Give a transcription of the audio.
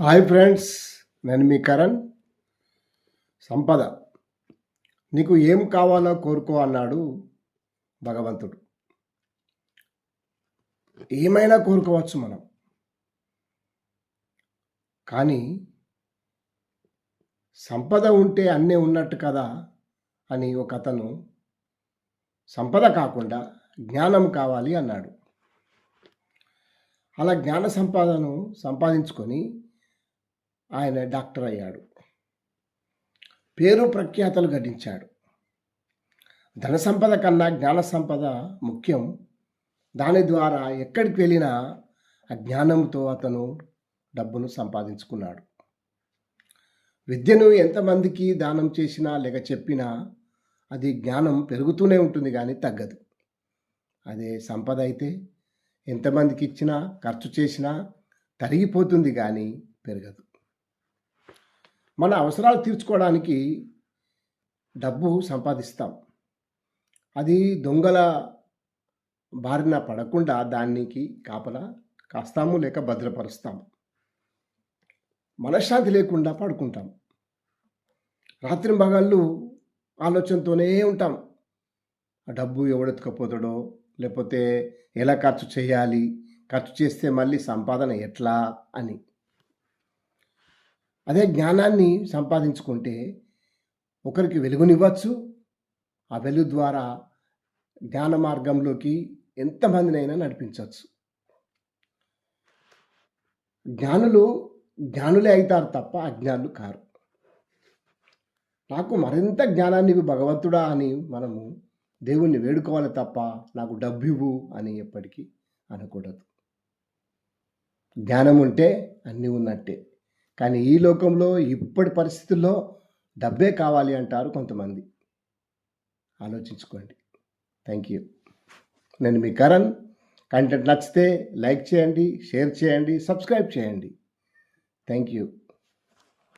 Hi friends, నేను మీ కరణ్. సంపద నీకు ఏం కావాలో కోరుకో అన్నాడు భగవంతుడు. ఏమైనా కోరుకోవచ్చు మనం, కానీ సంపద ఉంటే అన్నీ ఉన్నట్టు కదా అని ఒక అతను సంపద కాకుండా జ్ఞానం కావాలి అన్నాడు. అలా జ్ఞాన సంపాదను సంపాదించుకొని ఆయన డాక్టర్ అయ్యాడు. పేరు ప్రఖ్యాతలు గడించాడు. ధన సంపద కన్నా జ్ఞాన సంపద ముఖ్యం. దాని ద్వారా ఎక్కడికి వెళ్ళినా ఆ జ్ఞానంతో అతను డబ్బును సంపాదించుకున్నాడు. విద్యను ఎంతమందికి దానం చేసినా లేక చెప్పినా అది జ్ఞానం పెరుగుతూనే ఉంటుంది, కానీ తగ్గదు. అదే సంపద అయితే ఎంతమందికి ఇచ్చినా ఖర్చు చేసినా తరిగిపోతుంది, కానీ పెరగదు. మన అవసరాలు తీర్చుకోవడానికి డబ్బు సంపాదిస్తాం. అది దొంగల బారిన పడకుండా దానికి కాపలా కాస్తాము లేక భద్రపరుస్తాము. మనశ్శాంతి లేకుండా పడుకుంటాం. రాత్రింబగళ్ళు ఆలోచనతోనే ఉంటాం. ఆ డబ్బు ఎవడెత్తుకపోతాడో, లేకపోతే ఎలా ఖర్చు చేయాలి, ఖర్చు చేస్తే మళ్ళీ సంపాదన ఎట్లా అని. అదే జ్ఞానాన్ని సంపాదించుకుంటే ఒకరికి వెలుగునివ్వచ్చు. ఆ వెలుగు ద్వారా జ్ఞాన మార్గంలోకి ఎంతమందినైనా నడిపించవచ్చు. జ్ఞానులే అవుతారు తప్ప అజ్ఞానులు కారు. నాకు మరింత జ్ఞానాన్ని ఇవ్వు భగవంతుడా అని మనము దేవుణ్ణి వేడుకోవాలి తప్ప నాకు డబ్బు ఇవ్వు అని ఎప్పటికీ అనకూడదు. జ్ఞానం ఉంటే అన్నీ ఉన్నట్టే. కానీ ఈ లోకంలో ఇప్పటి పరిస్థితుల్లో డబ్బే కావాలి అంటారు కొంతమంది. ఆలోచించుకోండి. Thank you. నేను మీ కరణ్. కంటెంట్ నచ్చితే లైక్ చేయండి, షేర్ చేయండి, సబ్స్క్రైబ్ చేయండి. Thank you.